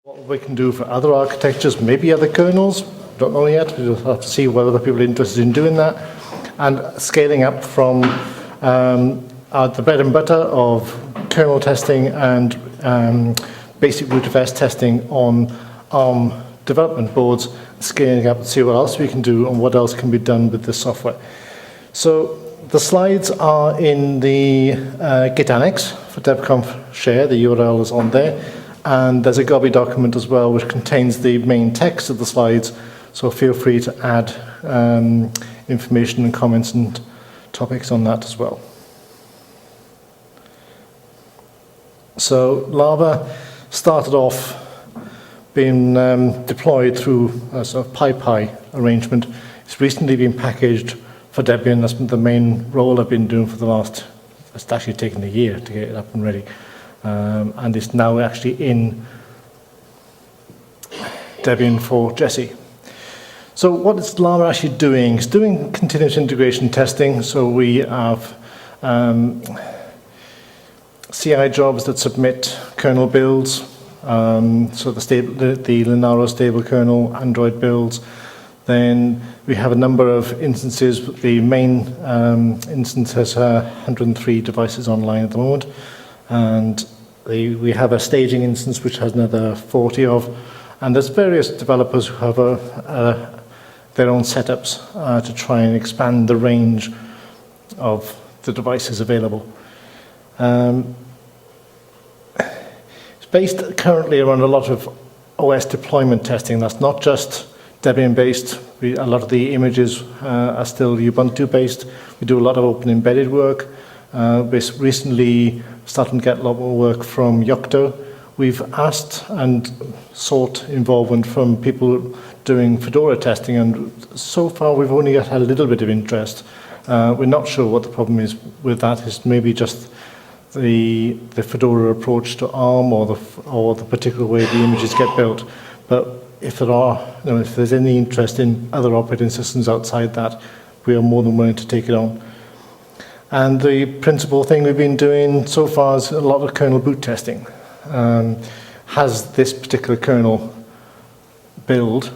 What we can do for other architectures, maybe other kernels, don't know yet. We'll have to see whether people are interested in doing that. And scaling up from the bread and butter of kernel testing and basic root-of-S testing on ARM development boards, scaling up and see what else we can do and what else can be done with this software. So the slides are in the Git annex for DebConf share. The URL is on there. And there's a Gobi document as well, which contains the main text of the slides. So feel free to add information and comments and topics on that as well. So Lava started off being deployed through a sort of PyPy arrangement. It's recently been packaged for Debian. That's the main role I've been doing for the last, it's actually taken a year to get it up and ready. And it's now actually in Debian for Jesse. So what is Llama actually doing? It's doing continuous integration testing. So we have CI jobs that submit kernel builds. So the Linaro stable kernel, Android builds. Then we have a number of instances. The main instance has 103 devices online at the moment. And we have a staging instance which has another 40 of, and there's various developers who have their own setups to try and expand the range of the devices available. It's based currently around a lot of OS deployment testing. That's not just Debian based. A lot of the images are still Ubuntu based. We do a lot of open embedded work. We recently starting to get a lot more work from Yocto. We've asked and sought involvement from people doing Fedora testing, and so far we've only had a little bit of interest. We're not sure what the problem is with that. It's maybe just the Fedora approach to ARM or the particular way the images get built. But if if there's any interest in other operating systems outside that, we are more than willing to take it on. And the principal thing we've been doing so far is a lot of kernel boot testing. Has this particular kernel build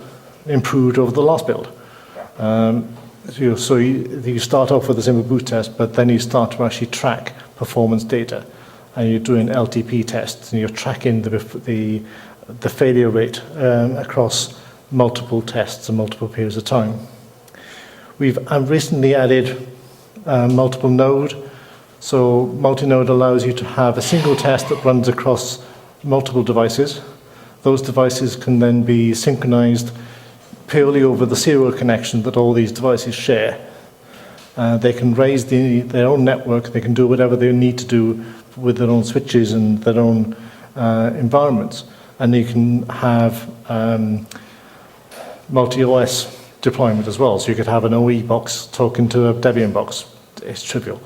improved over the last build? So you start off with a simple boot test, but then you start to actually track performance data. And you're doing LTP tests, and you're tracking the failure rate across multiple tests and multiple periods of time. We've recently added multiple node. So multi-node allows you to have a single test that runs across multiple devices. Those devices can then be synchronized purely over the serial connection that all these devices share. They can raise their own network. They can do whatever they need to do with their own switches and their own environments. And you can have multi-OS deployment as well. So you could have an OE box talking to a Debian box. It's trivial.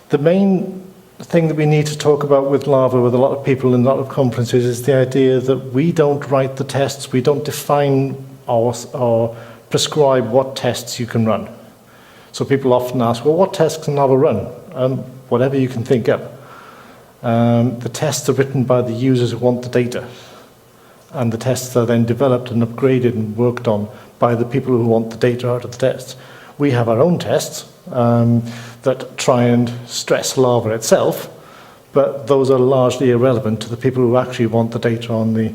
The main thing that we need to talk about with Lava, with a lot of people in a lot of conferences, is the idea that we don't write the tests, we don't define or prescribe what tests you can run. So people often ask, well, what tests can Lava run? Whatever you can think up. The tests are written by the users who want the data. And the tests are then developed and upgraded and worked on by the people who want the data out of the tests. We have our own tests that try and stress Lava itself, but those are largely irrelevant to the people who actually want the data on the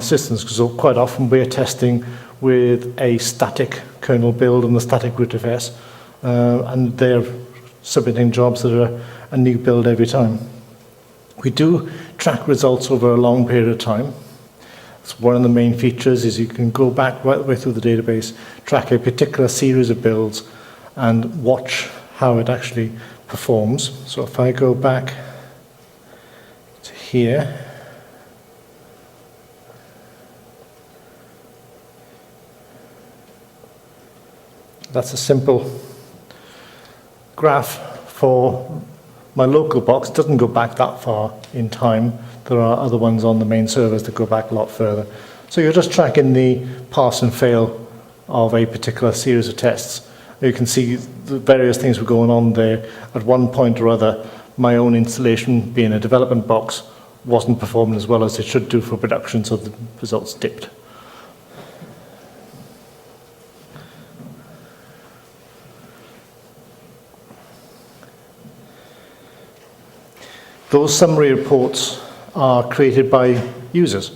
systems, because quite often we're testing with a static kernel build and the static root-of-S, and they're submitting jobs that are a new build every time. We do track results over a long period of time. So one of the main features is you can go back right the way through the database, track a particular series of builds, and watch how it actually performs. So if I go back to here, that's a simple graph for my local box. It doesn't go back that far in time. There are other ones on the main servers that go back a lot further. So you're just tracking the pass and fail of a particular series of tests. You can see the various things were going on there. At one point or other, my own installation, being a development box, wasn't performing as well as it should do for production, so the results dipped. Those summary reports are created by users.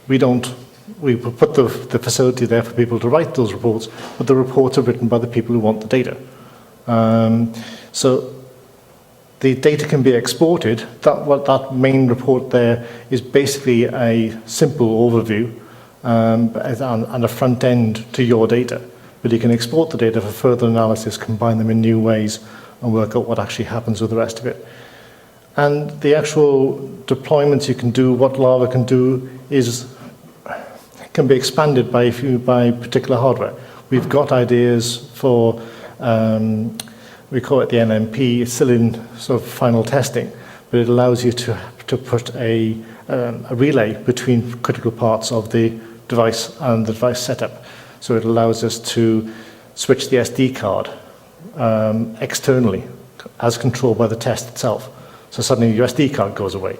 We put the facility there for people to write those reports, but the reports are written by the people who want the data. So the data can be exported. That main report there is basically a simple overview and a front end to your data. But you can export the data for further analysis, combine them in new ways, and work out what actually happens with the rest of it. And the actual deployments you can do, what Lava can do, can be expanded by particular hardware. We've got ideas for, we call it the ARMMP. It's still in sort of final testing, but it allows you to put a relay between critical parts of the device and the device setup. So it allows us to switch the SD card externally as controlled by the test itself. So suddenly your SD card goes away.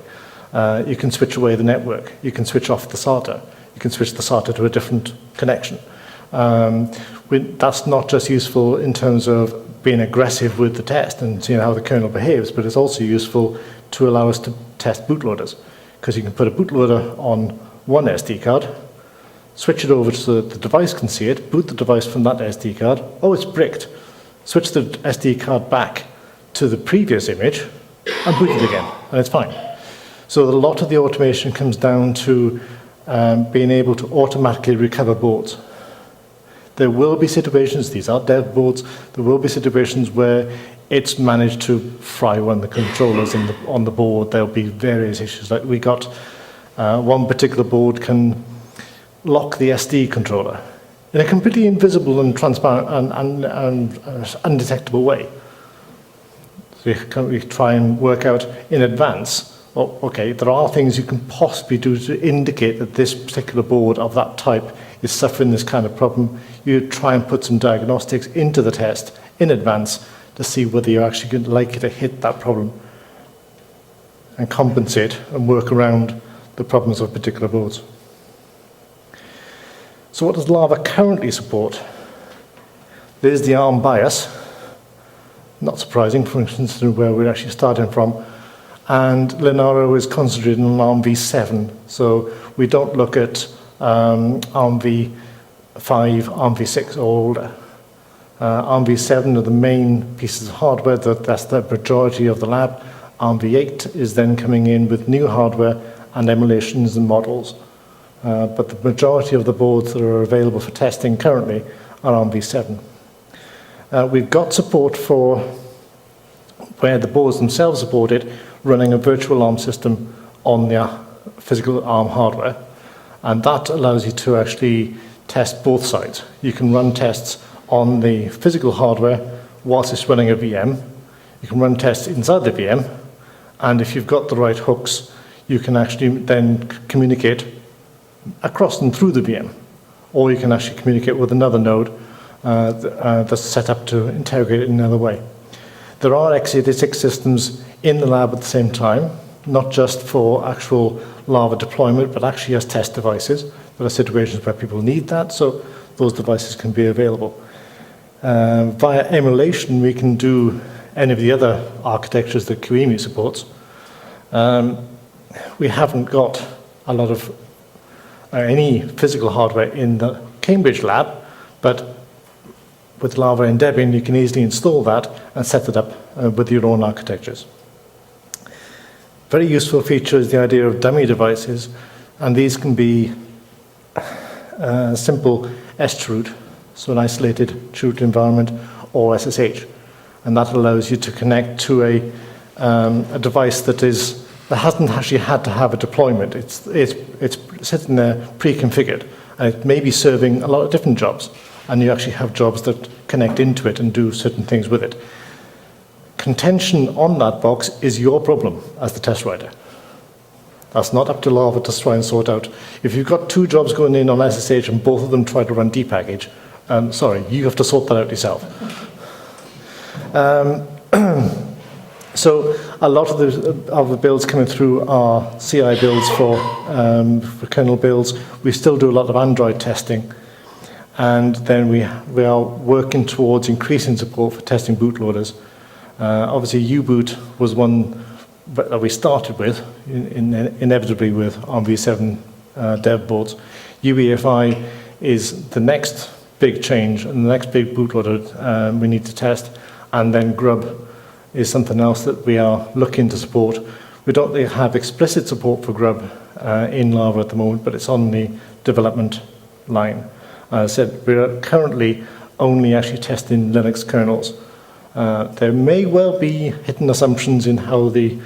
You can switch away the network. You can switch off the SATA. You can switch the SATA to a different connection. That's not just useful in terms of being aggressive with the test and seeing how the kernel behaves, but it's also useful to allow us to test bootloaders, because you can put a bootloader on one SD card, switch it over so that the device can see it, boot the device from that SD card. Oh, it's bricked. Switch the SD card back to the previous image and boot it again, and it's fine. So a lot of the automation comes down to being able to automatically recover boards. There will be situations, these are dev boards, there will be situations where it's managed to fry one of the controllers on the board. There'll be various issues. Like we got one particular board can lock the SD controller in a completely invisible and transparent and undetectable way. So we try and work out in advance, well, okay, there are things you can possibly do to indicate that this particular board of that type is suffering this kind of problem. You try and put some diagnostics into the test in advance to see whether you're actually likely to hit that problem and compensate and work around the problems of particular boards. So what does Lava currently support? There's the ARM BIOS. Not surprising, for instance, where we're actually starting from. And Linaro is concentrated on ARM v7. So we don't look at ARM v5, ARM v6 or older. ARM v7 are the main pieces of hardware. That's the majority of the lab. ARM v8 is then coming in with new hardware and emulations and models. But the majority of the boards that are available for testing currently are ARM v7. We've got support for where the boards themselves support it, running a virtual ARM system on the physical ARM hardware. And that allows you to actually test both sides. You can run tests on the physical hardware whilst it's running a VM. You can run tests inside the VM. And if you've got the right hooks, you can actually then communicate across and through the VM. Or you can actually communicate with another node that's set up to interrogate it in another way. There are x86 systems in the lab at the same time, not just for actual Lava deployment, but actually as test devices. There are situations where people need that, so those devices can be available. Via emulation, we can do any of the other architectures that QEMU supports. We haven't got a lot of any physical hardware in the Cambridge lab, but with Lava and Debian, you can easily install that and set it up with your own architectures. Very useful feature is the idea of dummy devices, and these can be simple SCHroot, so an isolated chroot environment, or SSH, and that allows you to connect to a device that hasn't actually had to have a deployment. It's sitting there pre-configured, and it may be serving a lot of different jobs, and you actually have jobs that connect into it and do certain things with it. Contention on that box is your problem as the test writer. That's not up to Lava to try and sort out. If you've got two jobs going in on SSH and both of them try to run dpackage, sorry, you have to sort that out yourself. So a lot of the builds coming through are CI builds for kernel builds. We still do a lot of Android testing. And then we are working towards increasing support for testing bootloaders. Obviously, U-boot was one that we started with, inevitably with ARMv7 dev boards. UEFI is the next big change and the next big bootloader we need to test. And then Grub is something else that we are looking to support. We don't really have explicit support for Grub in Lava at the moment, but it's on the development line. As I said, we're currently only actually testing Linux kernels. There may well be hidden assumptions in how the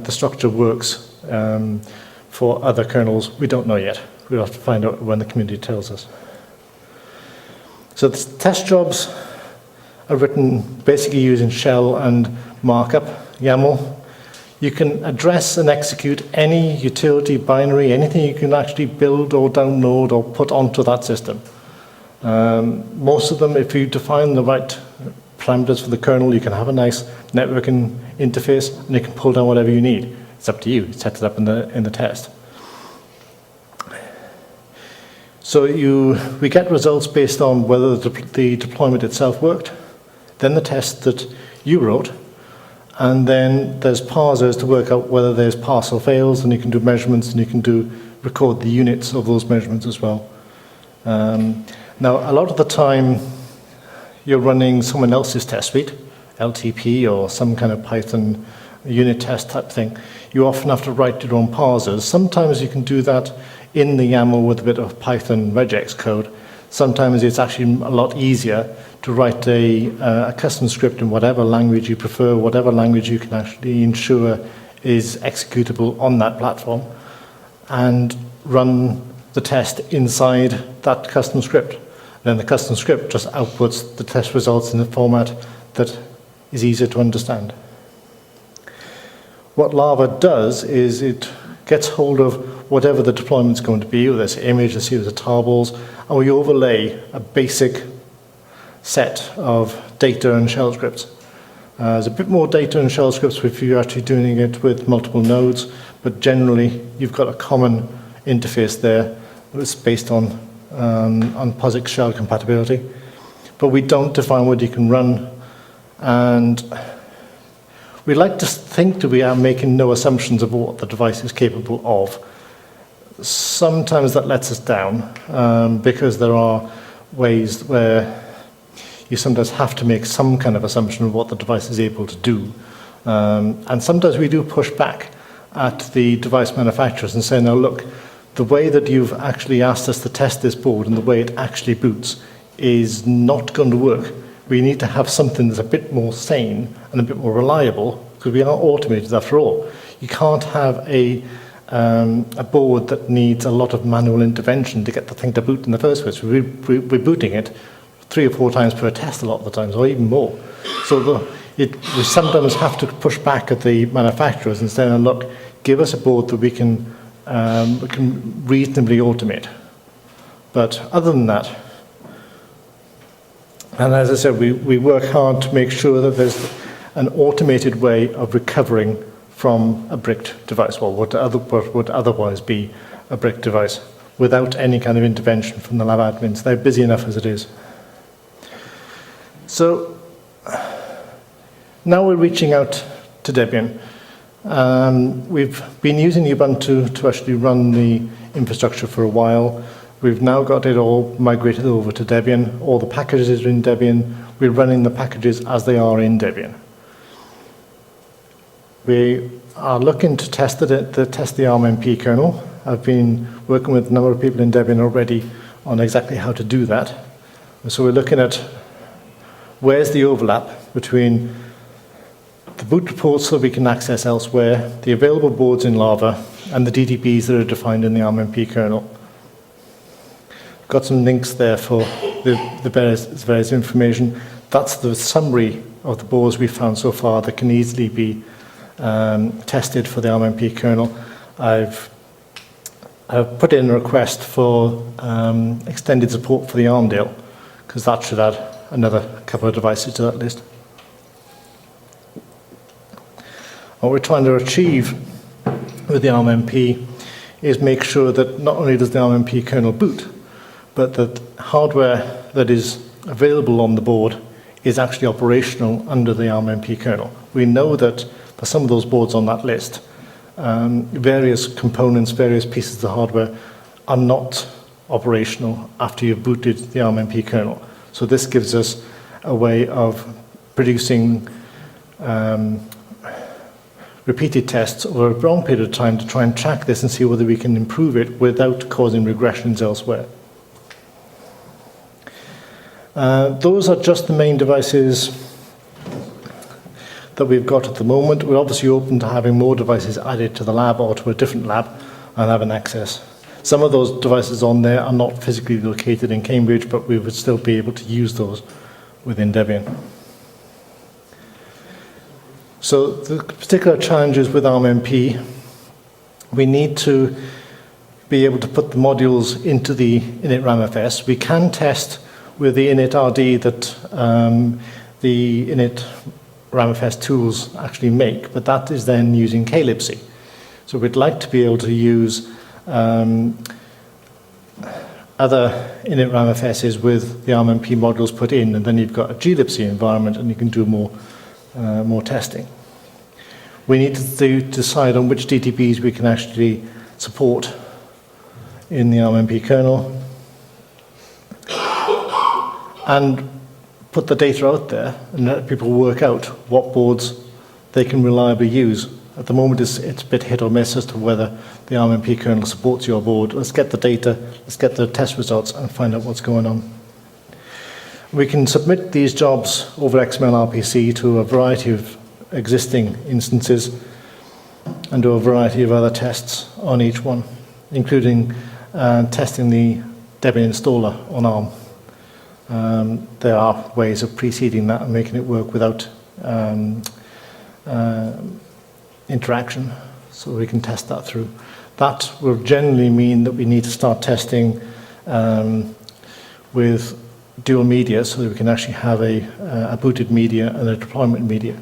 structure works for other kernels. We don't know yet. We'll have to find out when the community tells us. So the test jobs are written basically using shell and markup, YAML. You can address and execute any utility binary, anything you can actually build or download or put onto that system. Most of them, if you define the right parameters for the kernel, you can have a nice networking interface and you can pull down whatever you need. It's up to you. You set it up in the test. So we get results based on whether the deployment itself worked, then the test that you wrote, and then there's parsers to work out whether there's pass or fails, and you can do measurements and you can record the units of those measurements as well. Now, a lot of the time, you're running someone else's test suite, LTP or some kind of Python unit test type thing. You often have to write your own parsers. Sometimes you can do that in the YAML with a bit of Python regex code. Sometimes it's actually a lot easier to write a custom script in whatever language you prefer, whatever language you can actually ensure is executable on that platform, and run the test inside that custom script. Then the custom script just outputs the test results in a format that is easier to understand. What Lava does is it gets hold of whatever the deployment's going to be, whether it's an image, a series of tarballs, and we overlay a basic set of data and shell scripts. There's a bit more data and shell scripts if you're actually doing it with multiple nodes, but generally you've got a common interface there that's based on POSIX shell compatibility. But we don't define what you can run, and we like to think that we are making no assumptions of what the device is capable of. Sometimes that lets us down because there are ways where you sometimes have to make some kind of assumption of what the device is able to do. And sometimes we do push back at the device manufacturers and say, no, look, the way that you've actually asked us to test this board and the way it actually boots is not going to work. We need to have something that's a bit more sane and a bit more reliable, because we are automated after all. You can't have a board that needs a lot of manual intervention to get the thing to boot in the first place. We're booting it 3 or 4 times per test a lot of the times, or even more. So we sometimes have to push back at the manufacturers and say, look, give us a board that we can reasonably automate. But other than that, and as I said, we work hard to make sure that there's an automated way of recovering from a bricked device, or what would otherwise be a bricked device, without any kind of intervention from the lab admins. They're busy enough as it is. So now we're reaching out to Debian. We've been using Ubuntu to actually run the infrastructure for a while. We've now got it all migrated over to Debian. All the packages are in Debian. We're running the packages as they are in Debian. We are looking to test the ARMMP kernel. I've been working with a number of people in Debian already on exactly how to do that. So we're looking at where's the overlap between the boot reports that we can access elsewhere, the available boards in Lava, and the DTPs that are defined in the ARMMP kernel. Got some links there for the various information. That's the summary of the boards we've found so far that can easily be tested for the ARMMP kernel. I've put in a request for extended support for the ARMDale, because that should add another couple of devices to that list. What we're trying to achieve with the ARMMP is make sure that not only does the ARMMP kernel boot, but that hardware that is available on the board is actually operational under the ARMMP kernel. We know that for some of those boards on that list, various components, various pieces of hardware are not operational after you've booted the ARMMP kernel. So this gives us a way of producing repeated tests over a long period of time to try and track this and see whether we can improve it without causing regressions elsewhere. Those are just the main devices that we've got at the moment. We're obviously open to having more devices added to the lab or to a different lab and having access. Some of those devices on there are not physically located in Cambridge, but we would still be able to use those within Debian. So the particular challenges with ARMMP, we need to be able to put the modules into the init RAMFS. We can test with the init RD that the init RAMFS tools actually make, but that is then using klibc. So we'd like to be able to use other init RAMFSs with the ARMMP modules put in, and then you've got a glibc environment and you can do more testing. We need to decide on which DTPs we can actually support in the ARMMP kernel and put the data out there and let people work out what boards they can reliably use. At the moment, it's a bit hit or miss as to whether the ARMMP kernel supports your board. Let's get the data, let's get the test results and find out what's going on. We can submit these jobs over XML RPC to a variety of existing instances and do a variety of other tests on each one, including testing the Debian installer on ARM. There are ways of preceding that and making it work without interaction, so we can test that through. That will generally mean that we need to start testing with dual media so that we can actually have a booted media and a deployment media.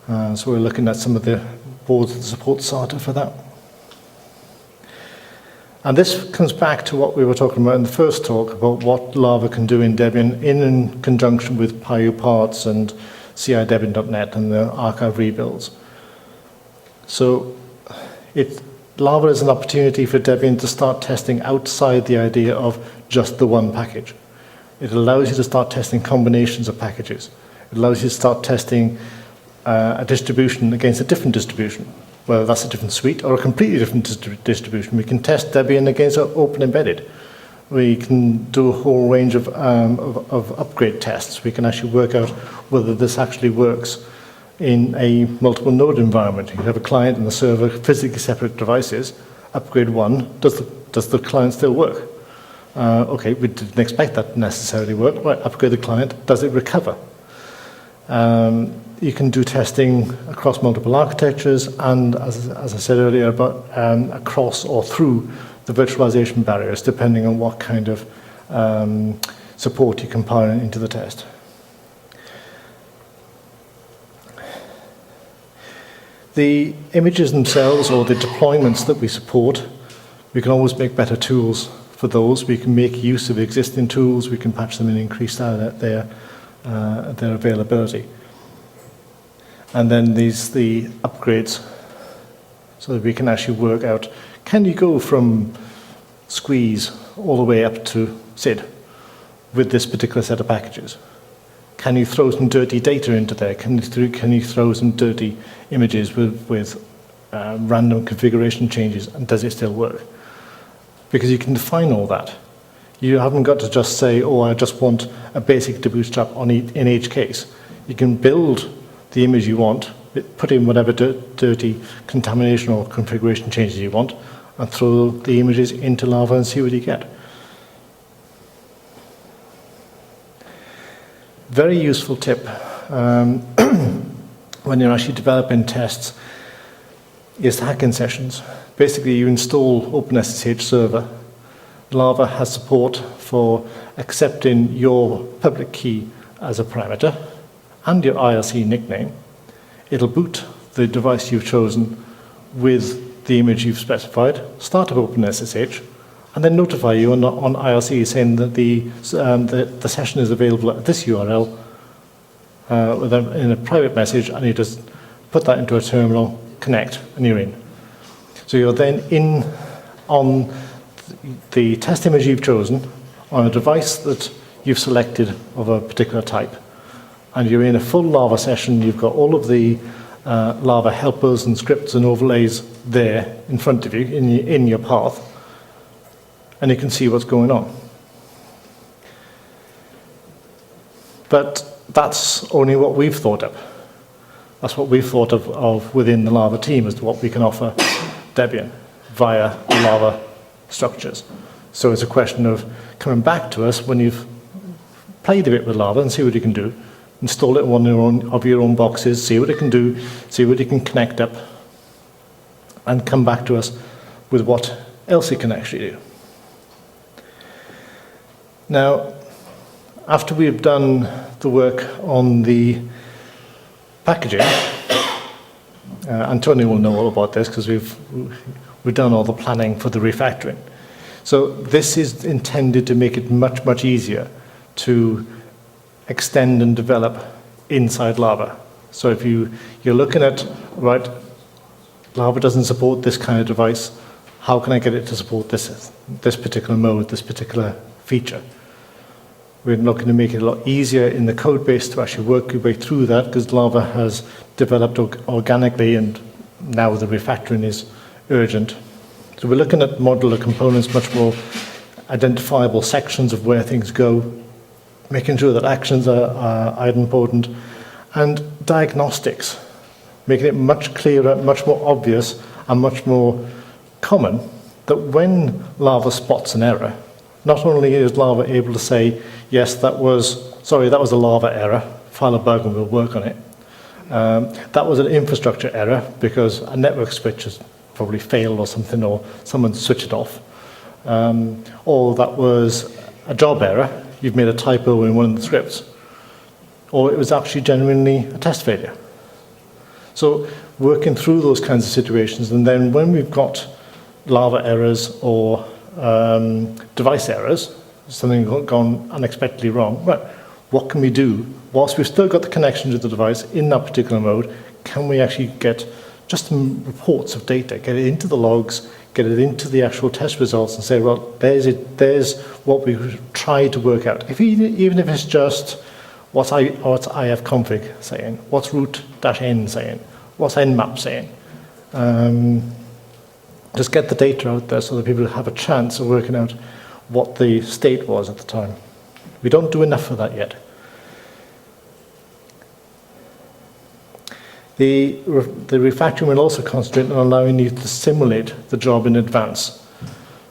So we're looking at some of the boards that support SATA for that. And this comes back to what we were talking about in the first talk about what Lava can do in Debian in conjunction with PyU parts and CI-Debian.net and the archive rebuilds. So Lava is an opportunity for Debian to start testing outside the idea of just the one package. It allows you to start testing combinations of packages. It allows you to start testing a distribution against a different distribution, whether that's a different suite or a completely different distribution. We can test Debian against Open Embedded. We can do a whole range of upgrade tests. We can actually work out whether this actually works in a multiple node environment. You have a client and a server, physically separate devices. Upgrade one, does the client still work? Okay, we didn't expect that to necessarily work. Right, upgrade the client, does it recover? You can do testing across multiple architectures and, as I said earlier, about across or through the virtualization barriers, depending on what kind of support you compile into the test. The images themselves or the deployments that we support, we can always make better tools for those. We can make use of existing tools, we can patch them and increase their availability. And then the upgrades, so that we can actually work out, can you go from squeeze all the way up to SID with this particular set of packages? Can you throw some dirty data into there? Can you throw some dirty images with random configuration changes, and does it still work? Because you can define all that. You haven't got to just say, oh, I just want a basic to bootstrap in each case. You can build the image you want, put in whatever dirty contamination or configuration changes you want, and throw the images into Lava and see what you get. Very useful tip when you're actually developing tests is hacking sessions. Basically, you install OpenSSH server. Lava has support for accepting your public key as a parameter and your IRC nickname. It'll boot the device you've chosen with the image you've specified, start up OpenSSH, and then notify you on IRC saying that the session is available at this URL in a private message, and you just put that into a terminal, connect, and you're in. So you're then in on the test image you've chosen on a device that you've selected of a particular type. And you're in a full Lava session. You've got all of the Lava helpers and scripts and overlays there in front of you in your path. And you can see what's going on. But that's only what we've thought of. That's what we've thought of within the Lava team as to what we can offer Debian via Lava structures. So it's a question of coming back to us when you've played a bit with Lava and see what you can do. Install it on one of your own boxes, see what it can do, see what you can connect up, and come back to us with what else it can actually do. Now, after we've done the work on the packaging, Antonio will know all about this because we've done all the planning for the refactoring. So this is intended to make it much, much easier to extend and develop inside Lava. So if you're looking at, right, Lava doesn't support this kind of device, how can I get it to support this particular mode, this particular feature? We're looking to make it a lot easier in the code base to actually work your way through that, because Lava has developed organically, and now the refactoring is urgent. So we're looking at modular components, much more identifiable sections of where things go, making sure that actions are idempotent, and diagnostics, making it much clearer, much more obvious, and much more common that when Lava spots an error, not only is Lava able to say, yes, that was a Lava error, file a bug and we'll work on it. That was an infrastructure error because a network switch has probably failed or something, or someone switched it off. Or that was a job error, you've made a typo in one of the scripts. Or it was actually genuinely a test failure. So working through those kinds of situations, and then when we've got Lava errors or device errors, something gone unexpectedly wrong, right, what can we do? Whilst we've still got the connection to the device in that particular mode, can we actually get just some reports of data, get it into the logs, get it into the actual test results and say, well, there's what we tried to work out. Even if it's just what's ifconfig saying, what's root-n saying, what's nmap saying. Just get the data out there so that people have a chance of working out what the state was at the time. We don't do enough of that yet. The refactoring will also concentrate on allowing you to simulate the job in advance.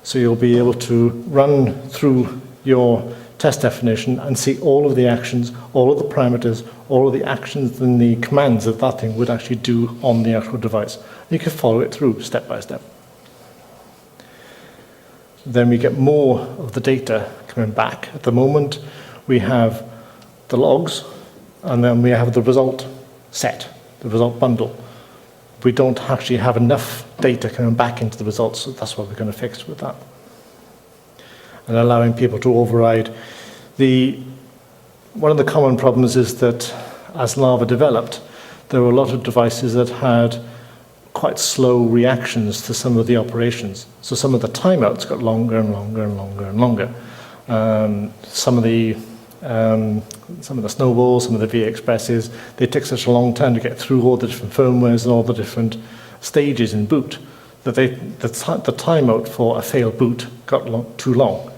So you'll be able to run through your test definition and see all of the actions, all of the parameters, all of the actions and the commands that that thing would actually do on the actual device. You can follow it through step by step. Then we get more of the data coming back. At the moment, we have the logs, and then we have the result set, the result bundle. We don't actually have enough data coming back into the results, so that's what we're going to fix with that. And allowing people to override. One of the common problems is that as Lava developed, there were a lot of devices that had quite slow reactions to some of the operations. So some of the timeouts got longer and longer and longer and longer. Some of the snowballs, some of the VExpresses, they took such a long time to get through all the different firmwares and all the different stages in boot that the timeout for a failed boot got too long.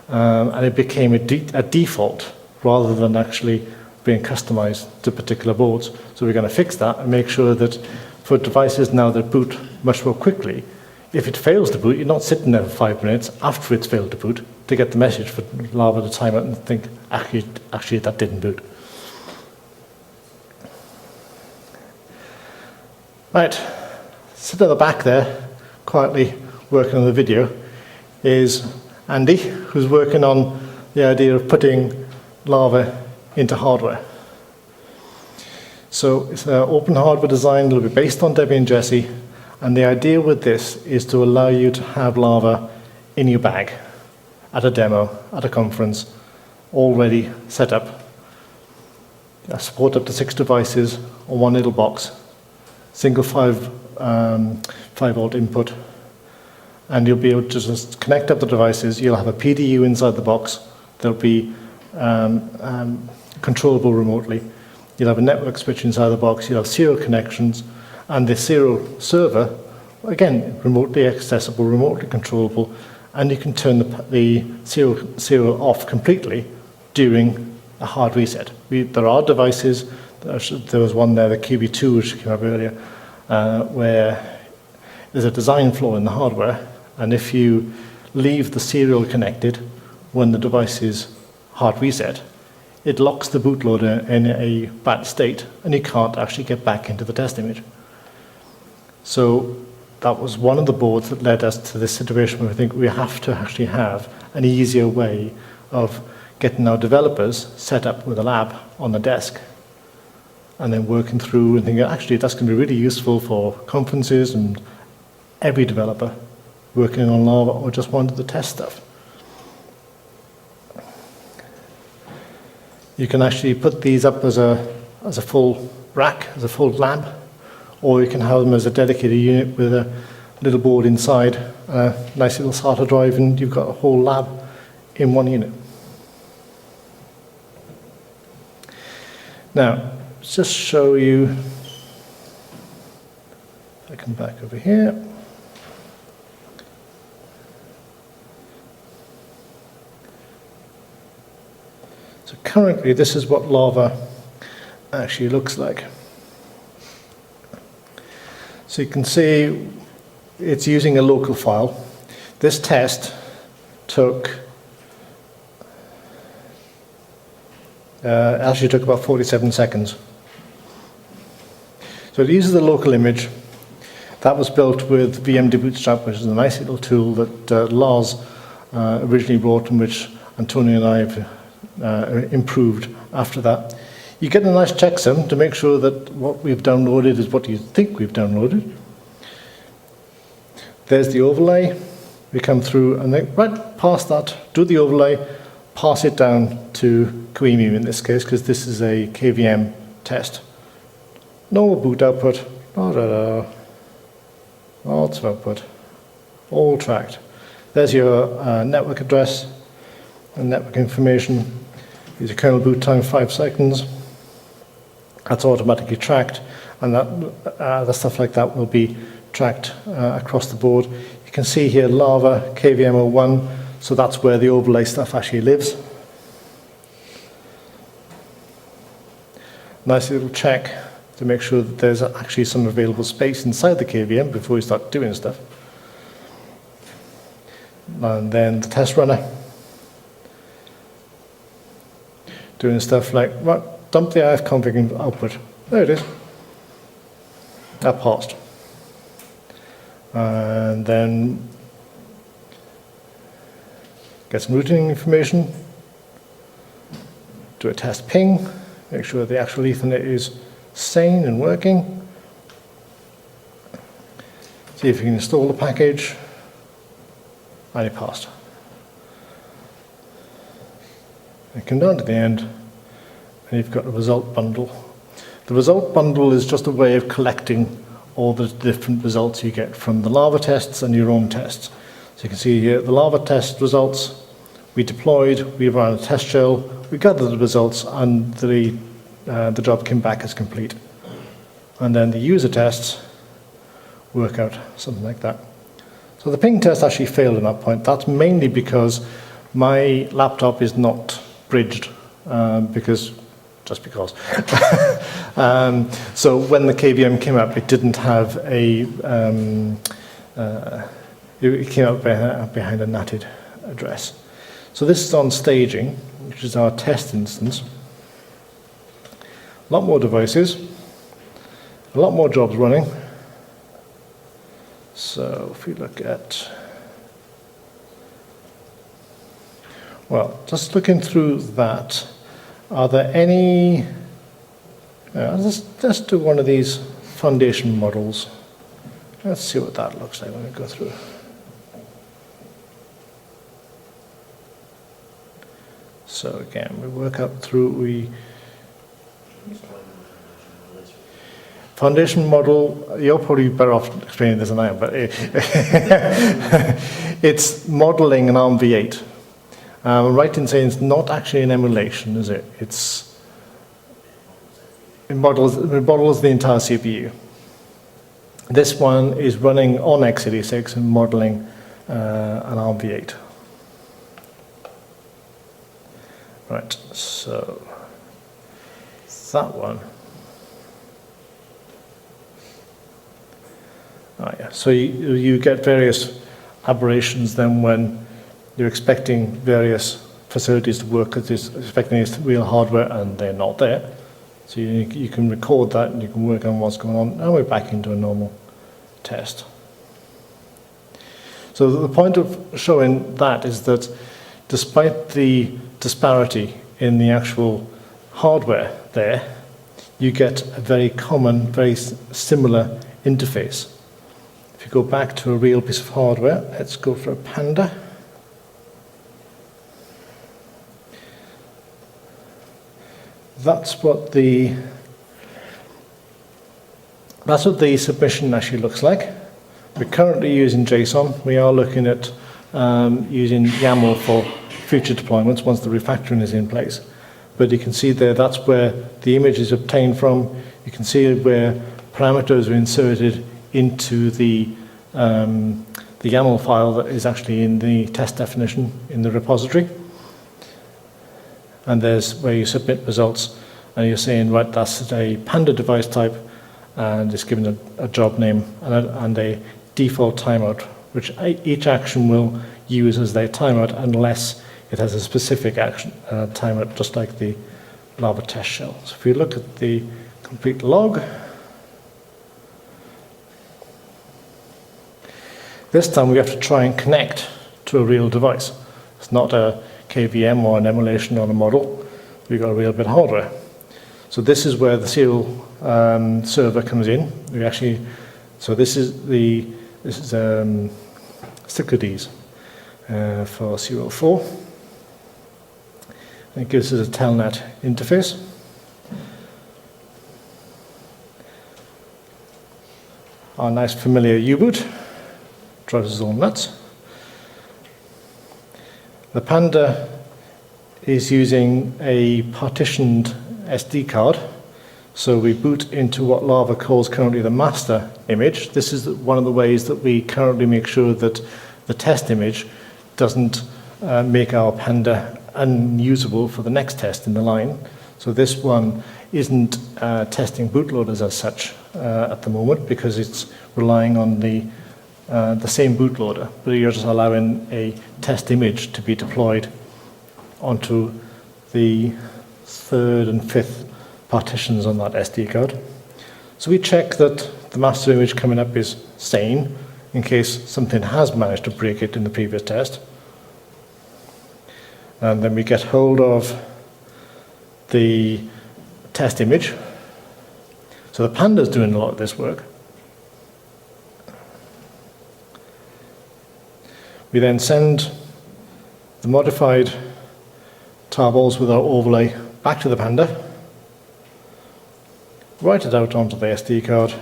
And it became a default rather than actually being customized to particular boards. So we're going to fix that and make sure that for devices now that boot much more quickly, if it fails to boot, you're not sitting there for 5 minutes after it's failed to boot to get the message for Lava to time out and think, actually that didn't boot. Right, sit at the back there, quietly working on the video, is Andy, who's working on the idea of putting Lava into hardware. So it's an open hardware design. It'll be based on Debian Jessie. And the idea with this is to allow you to have Lava in your bag at a demo, at a conference, already set up. Support up to 6 devices on one little box, single 5 volt input, and you'll be able to just connect up the devices. You'll have a PDU inside the box. There'll be controllable remotely. You'll have a network switch inside the box. You'll have serial connections, and the serial server, again, remotely accessible, remotely controllable, and you can turn the serial off completely during a hard reset. There are devices, there was one there, the QB2, which came up earlier, where there's a design flaw in the hardware, and if you leave the serial connected when the device is hard reset, it locks the bootloader in a bad state, and you can't actually get back into the test image. So that was one of the boards that led us to this situation where we think we have to actually have an easier way of getting our developers set up with a lab on the desk and then working through and thinking, actually, that's going to be really useful for conferences and every developer working on Lava or just wanted to test stuff. You can actually put these up as a full rack, as a full lab, or you can have them as a dedicated unit with a little board inside, a nice little SATA drive, and you've got a whole lab in one unit. Now, let's just show you, if I come back over here. So currently, this is what Lava actually looks like. So you can see it's using a local file. This test took actually took about 47 seconds. So it uses a local image. That was built with VMD Bootstrap, which is a nice little tool that Lars originally wrote and which Antonio and I have improved after that. You get a nice checksum to make sure that what we've downloaded is what you think we've downloaded. There's the overlay. We come through and then right past that, do the overlay, pass it down to QEMU in this case, because this is a KVM test. No boot output, lots of output, all tracked. There's your network address and network information. There's your kernel boot time, 5 seconds. That's automatically tracked, and the stuff like that will be tracked across the board. You can see here Lava KVM01, so that's where the overlay stuff actually lives. Nice little check to make sure that there's actually some available space inside the KVM before you start doing stuff. And then the test runner. Doing stuff like, well, dump the ifconfig output. There it is. That passed. And then get some routing information. Do a test ping. Make sure the actual Ethernet is sane and working. See if you can install the package. And it passed. And come down to the end, and you've got a result bundle. The result bundle is just a way of collecting all the different results you get from the Lava tests and your own tests. So you can see here the Lava test results. We deployed, we ran a test shell, we gathered the results, and the job came back as complete. And then the user tests work out something like that. So the ping test actually failed at that point. That's mainly because my laptop is not bridged, because so when the KVM came up, it didn't have it came up behind a NATed address. So this is on staging, which is our test instance. A lot more devices, a lot more jobs running. So if we look at, well, just looking through that, are there any Let's do one of these foundation models. Let's see what that looks like when we go through. So again, we work up through, foundation model, you're probably better off explaining this than I am, but it's modeling an ARMMV8. I'm right in saying it's not actually an emulation, is it? It models the entire CPU. This one is running on x86 and modeling an ARMMV8. Right, so that one. Oh, yeah. So you get various aberrations then when you're expecting various facilities to work because you're expecting this real hardware and they're not there. So you can record that and you can work on what's going on, and we're back into a normal test. So the point of showing that is that despite the disparity in the actual hardware there, you get a very common, very similar interface. If you go back to a real piece of hardware, let's go for a Panda. That's what the submission actually looks like. We're currently using JSON. We are looking at using YAML for future deployments once the refactoring is in place. But you can see there, that's where the image is obtained from. You can see where parameters are inserted into the YAML file that is actually in the test definition in the repository. And there's where you submit results, and you're saying, right, that's a Panda device type, and it's given a job name and a default timeout, which each action will use as their timeout unless it has a specific action timeout, just like the Lava test shell. So if you look at the complete log, this time we have to try and connect to a real device. It's not a KVM or an emulation on a model. We've got a real bit of hardware. So this is where the serial server comes in. So this is Cyclades for serial 4. It gives us a telnet interface. Our nice familiar U-boot drives us all nuts. The Panda is using a partitioned SD card. So we boot into what Lava calls currently the master image. This is one of the ways that we currently make sure that the test image doesn't make our Panda unusable for the next test in the line. So this one isn't testing bootloaders as such at the moment because it's relying on the same bootloader, but you're just allowing a test image to be deployed onto the 3rd and 5th partitions on that SD card. So we check that the master image coming up is sane in case something has managed to break it in the previous test. And then we get hold of the test image. So the Panda's doing a lot of this work. We then send the modified tarballs with our overlay back to the Panda, write it out onto the SD card,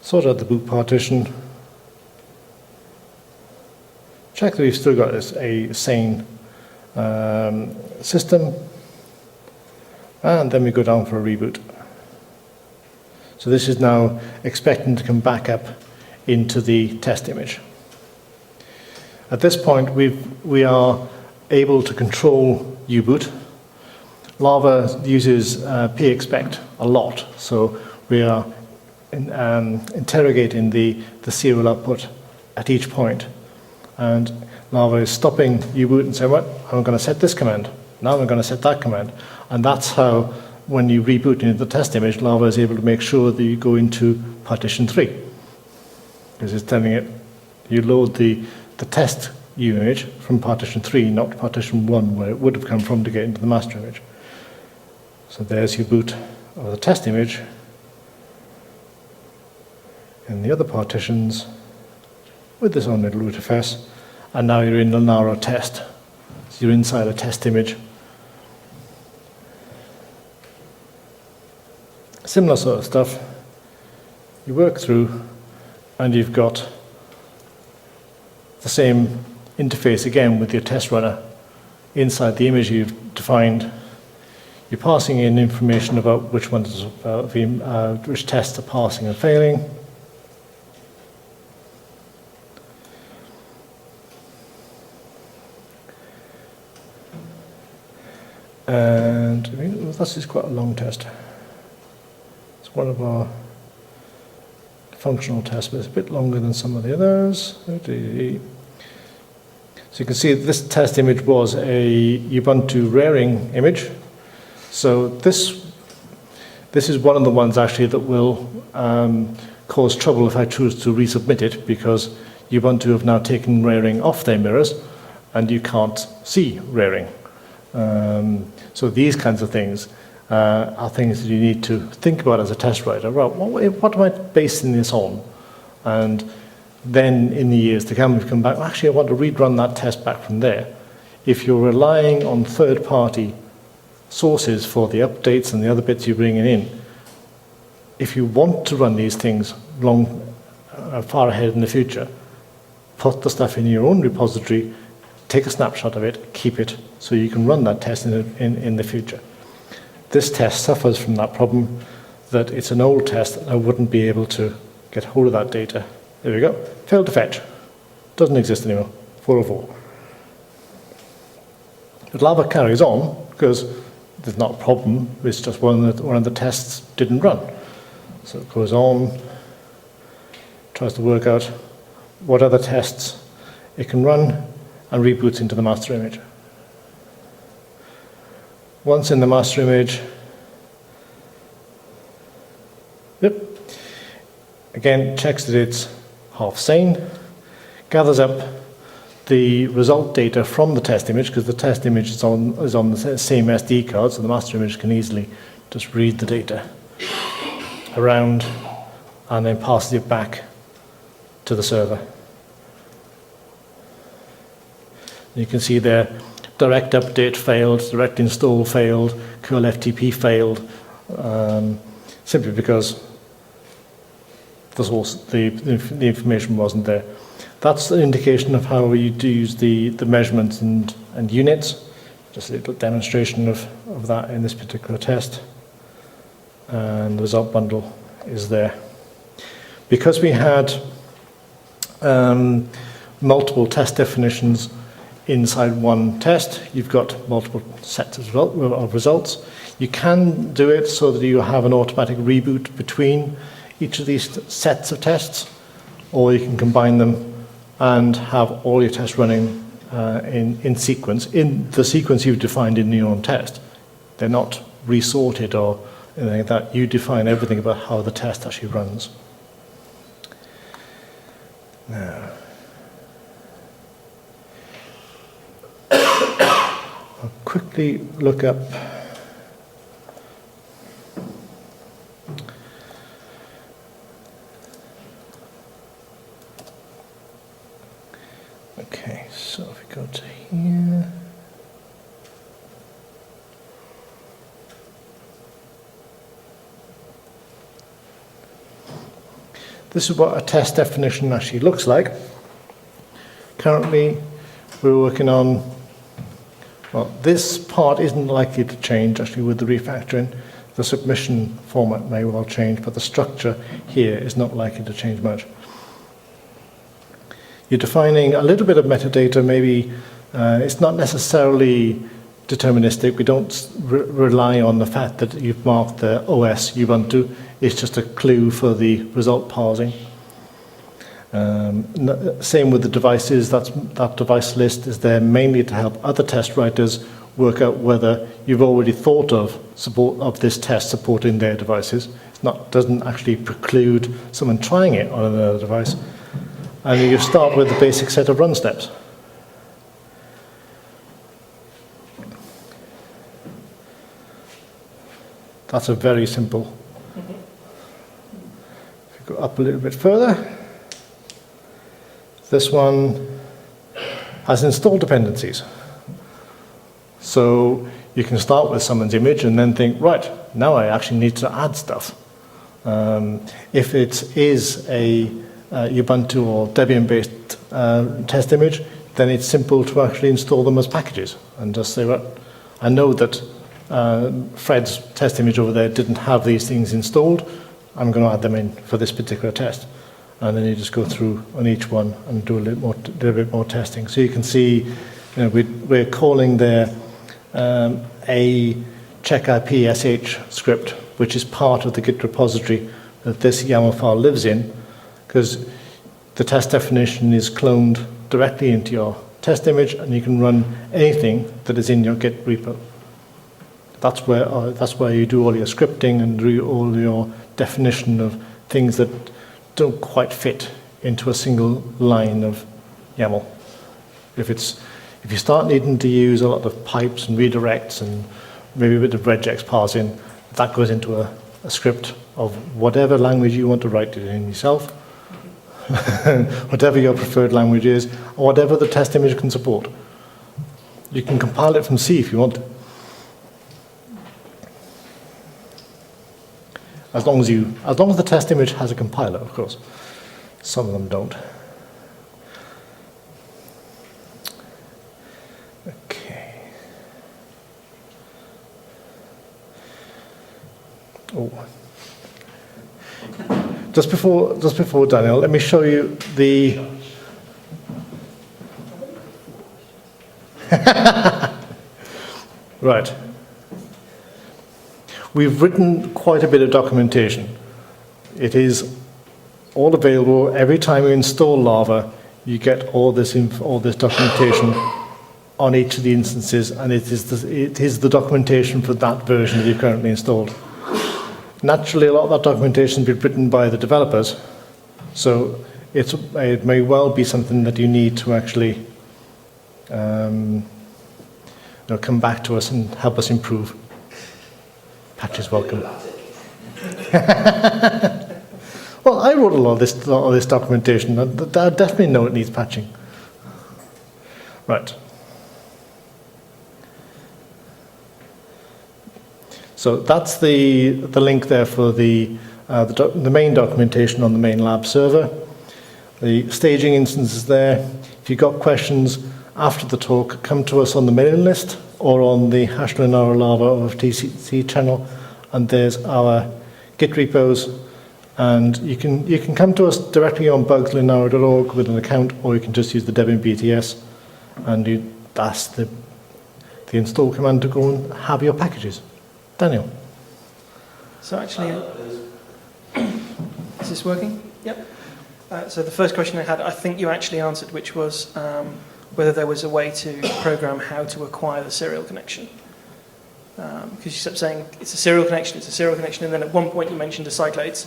sort out the boot partition, check that we've still got a sane system, and then we go down for a reboot. So this is now expecting to come back up into the test image. At this point, we are able to control U-boot. Lava uses pexpect a lot, so we are interrogating the serial output at each point. And Lava is stopping U-boot and saying, well, I'm going to set this command. Now I'm going to set that command. And that's how, when you reboot into the test image, Lava is able to make sure that you go into partition 3. Because it's telling it, you load the test U image from partition 3, not partition 1, where it would have come from to get into the master image. So there's your boot of the test image. And the other partitions with this own little rootfs, and now you're in the narrow test. So you're inside a test image. Similar sort of stuff. You work through, and you've got the same interface again with your test runner. Inside the image you've defined, you're passing in information about which ones, which tests are passing and failing. And I mean, this is quite a long test. It's one of our functional tests, but it's a bit longer than some of the others. So you can see this test image was a Ubuntu raring image. So this is one of the ones actually that will cause trouble if I choose to resubmit it, because Ubuntu have now taken raring off their mirrors and you can't see raring. So these kinds of things are things that you need to think about as a test writer. Well, what am I basing this on? And then in the years to come, we've come back, well, actually I want to rerun that test back from there. If you're relying on third-party sources for the updates and the other bits you're bringing in, if you want to run these things far ahead in the future, put the stuff in your own repository, take a snapshot of it, keep it, so you can run that test in the future. This test suffers from that problem, that it's an old test and I wouldn't be able to get hold of that data. There we go. Failed to fetch. Doesn't exist anymore. 404. But Lava carries on because there's not a problem. It's just one of the tests didn't run. So it goes on, tries to work out what other tests it can run, and reboots into the master image. Once in the master image, again checks that it's half sane, gathers up the result data from the test image, because the test image is on the same SD card, so the master image can easily just read the data around and then passes it back to the server. You can see there, direct update failed, direct install failed, curl FTP failed, simply because the information wasn't there. That's an indication of how we use the measurements and units. Just a little demonstration of that in this particular test. And the result bundle is there. Because we had multiple test definitions inside one test, you've got multiple sets of results. You can do it so that you have an automatic reboot between each of these sets of tests, or you can combine them and have all your tests running in sequence, in the sequence you've defined in your own test. They're not resorted or anything like that. You define everything about how the test actually runs. Now, I'll quickly look up okay, so if we go to here, this is what a test definition actually looks like. Currently, we're working on, well, this part isn't likely to change actually with the refactoring. The submission format may well change, but the structure here is not likely to change much. You're defining a little bit of metadata, maybe it's not necessarily deterministic. We don't rely on the fact that you've marked the OS Ubuntu. It's just a clue for the result parsing. Same with the devices. That device list is there mainly to help other test writers work out whether you've already thought of support of this test supporting their devices. Doesn't actually preclude someone trying it on another device. And you start with the basic set of run steps. That's a very simple. If you go up a little bit further, this one has install dependencies. So you can start with someone's image and then think, right, now I actually need to add stuff. If it is a Ubuntu or Debian-based test image, then it's simple to actually install them as packages and just say, well, I know that Fred's test image over there didn't have these things installed. I'm going to add them in for this particular test. And then you just go through on each one and do a little bit more testing. So you can see, we're calling there a check IP sh script, which is part of the Git repository that this YAML file lives in, because the test definition is cloned directly into your test image, and you can run anything that is in your Git repo. That's where you do all your scripting and do all your definition of things that don't quite fit into a single line of YAML. If you start needing to use a lot of pipes and redirects and maybe a bit of regex parsing, that goes into a script of whatever language you want to write it in yourself, whatever your preferred language is, or whatever the test image can support. You can compile it from C if you want. As long as the test image has a compiler, of course. Some of them don't. Okay. Oh. Just before Daniel, let me show you the. Right. We've written quite a bit of documentation. It is all available. Every time you install Lava, you get all this documentation on each of the instances, and it is the documentation for that version that you've currently installed. Naturally, a lot of that documentation has been written by the developers, so it may well be something that you need to actually come back to us and help us improve. Patches welcome. Well, I wrote a lot of this documentation. I definitely know it needs patching. Right. So that's the link there for the main documentation on the main lab server. The staging instance is there. If you've got questions after the talk, come to us on the mailing list or on the #Lava OFTC channel, and there's our Git repos. And you can come to us directly on bugs.linara.org with an account, or you can just use the Debian BTS, and that's the install command to go and have your packages. Daniel. So actually, is this working? Yep. So the first question I had, I think you actually answered, which was whether there was a way to program how to acquire the serial connection. Because you kept saying it's a serial connection, and then at one point you mentioned a cyclades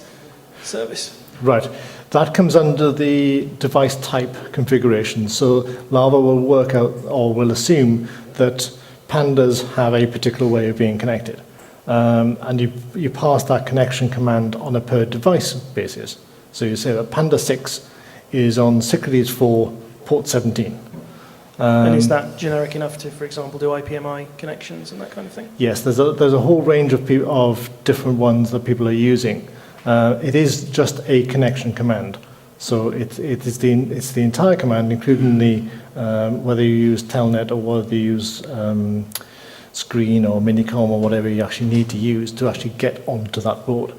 service. Right. That comes under the device type configuration. So Lava will work out, or will assume, that pandas have a particular way of being connected. And you pass that connection command on a per device basis. So you say that Panda 6 is on Cyclades 4 port 17. And is that generic enough to, for example, do IPMI connections and that kind of thing? Yes, there's a whole range of different ones that people are using. It is just a connection command. So it's the entire command, including the whether you use Telnet or whether you use Screen or Minicom or whatever you actually need to use to actually get onto that board.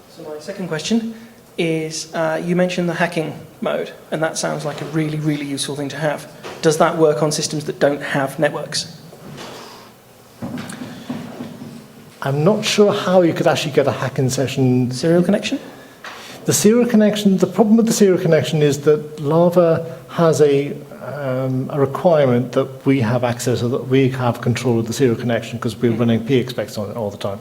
So my second question is, you mentioned the hacking mode, and that sounds like a really, really useful thing to have. Does that work on systems that don't have networks? I'm not sure how you could actually get a hacking session. Serial connection? The serial connection, the problem with the serial connection is that Lava has a requirement that we have access, or that we have control of the serial connection, because we're running pexpecs on it all the time.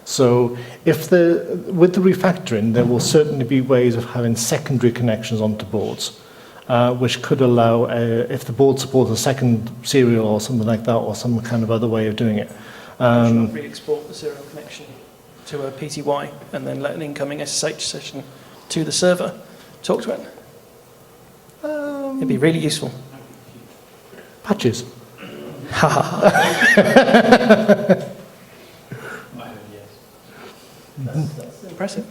So with the refactoring, there will certainly be ways of having secondary connections onto boards, which could allow, if the board supports a second serial or something like that, or some kind of other way of doing it. Should not re-export the serial connection to a PTY and then let an incoming SSH session to the server talk to it? It'd be really useful. Patches. That's impressive.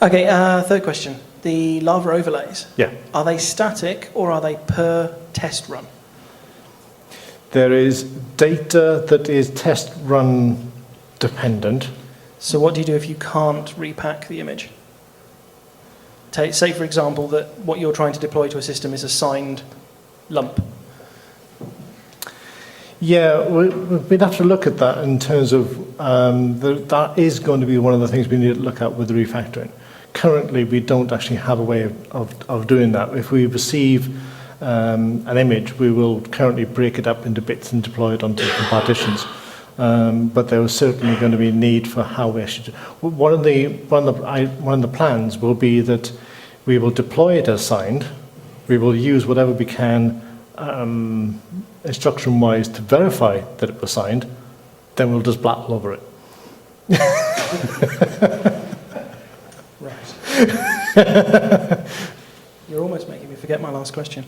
Okay, third question. The Lava overlays. Yeah. Are they static or are they per test run? There is data that is test run dependent. So what do you do if you can't repack the image? Say, for example, that what you're trying to deploy to a system is a signed lump. Yeah, we'd have to look at that in terms of that is going to be one of the things we need to look at with the refactoring. Currently, we don't actually have a way of doing that. If we receive an image, we will currently break it up into bits and deploy it onto different partitions. But there is certainly going to be a need for how we actually. One of the plans will be that we will deploy it as signed. We will use whatever we can instruction-wise to verify that it was signed. Then we'll just blattle over it. Right. You're almost making me forget my last question.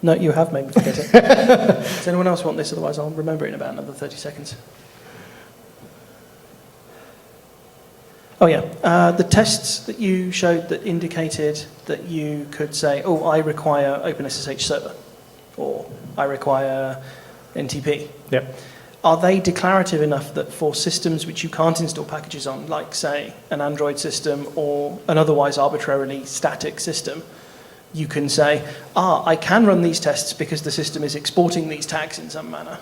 No, you have made me forget it. Does anyone else want this? Otherwise, I'll remember it in about another 30 seconds. Oh, yeah. The tests that you showed that indicated that you could say, oh, I require OpenSSH server, or I require NTP. Yep. Are they declarative enough that for systems which you can't install packages on, like, say, an Android system or an otherwise arbitrarily static system, you can say, I can run these tests because the system is exporting these tags in some manner?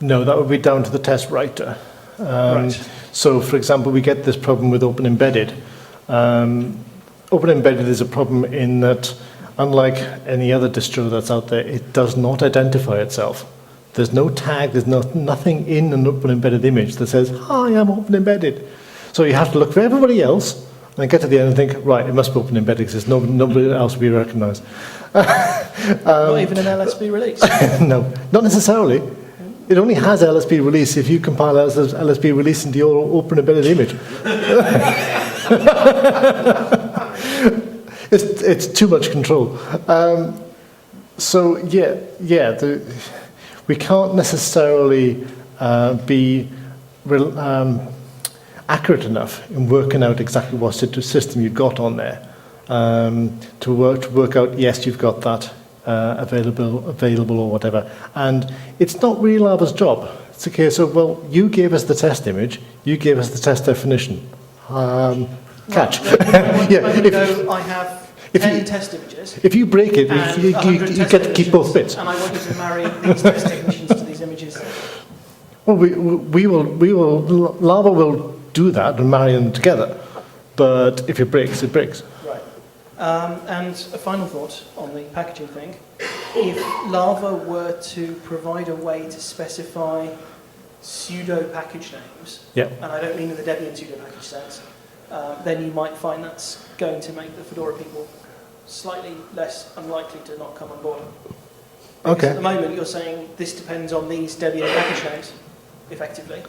No, that would be down to the test writer. Right. So, for example, we get this problem with Open Embedded. Open Embedded is a problem in that, unlike any other distro that's out there, it does not identify itself. There's no tag, there's nothing in an Open Embedded image that says, hi, I'm Open Embedded. So you have to look for everybody else, and then get to the end and think, right, it must be Open Embedded because nobody else will be recognized. Not even an LSB release? No, not necessarily. It only has LSB release if you compile LSB release into your Open Embedded image. It's too much control. So we can't necessarily be accurate enough in working out exactly what system you've got on there to work out, yes, you've got that available or whatever. And it's not really Lava's job. It's a case of, well, you gave us the test image, you gave us the test definition. Catch. I have 10 test images. If you break it, you get to keep both bits. And I want you to marry these test definitions to these images. Well, Lava will do that and marry them together. But if it breaks, it breaks. Right. And a final thought on the packaging thing. If Lava were to provide a way to specify pseudo package names, and I don't mean in the Debian pseudo package sense, then you might find that's going to make the Fedora people slightly less unlikely to not come on board. Because at the moment you're saying this depends on these Debian package names, effectively.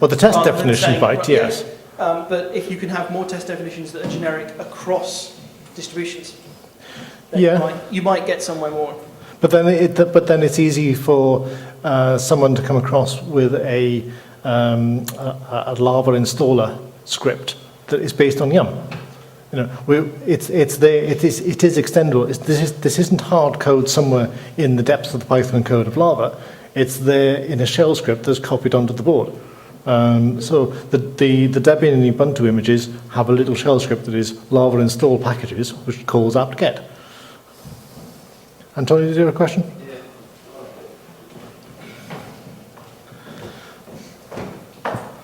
Well, the test definition might, yes. But if you can have more test definitions that are generic across distributions, then you might get somewhere more. But then it's easy for someone to come across with a Lava installer script that is based on Yum. You know, it is extendable. This isn't hard code somewhere in the depths of the Python code of Lava. It's there in a shell script that's copied onto the board. So the Debian and Ubuntu images have a little shell script that is Lava install packages, which calls apt-get. Antonio, did you have a question?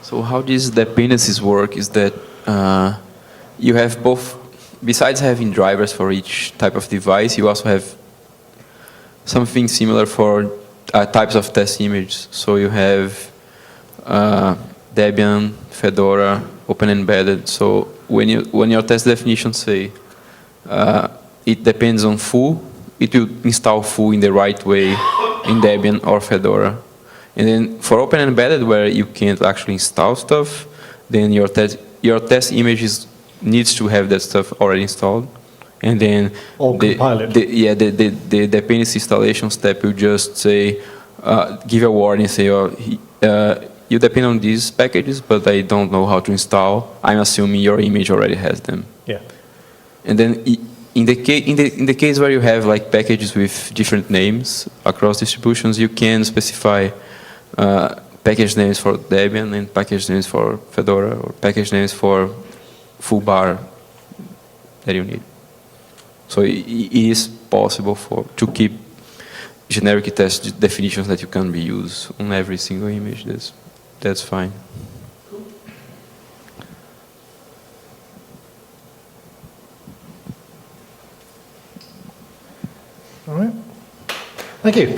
So how these dependencies work is that you have both, besides having drivers for each type of device, you also have something similar for types of test images. So you have Debian, Fedora, Open Embedded. So when your test definitions say it depends on full, it will install full in the right way in Debian or Fedora. And then for Open Embedded, where you can't actually install stuff, then your test images needs to have that stuff already installed. And then compile it. the dependency installation step will just say, give a warning, say, you depend on these packages, but I don't know how to install. I'm assuming your image already has them. Yeah. And then in the case where you have like packages with different names across distributions, you can specify package names for Debian and package names for Fedora, or package names for full bar that you need. So it is possible to keep generic test definitions that you can reuse on every single image. That's fine. All right. Thank you.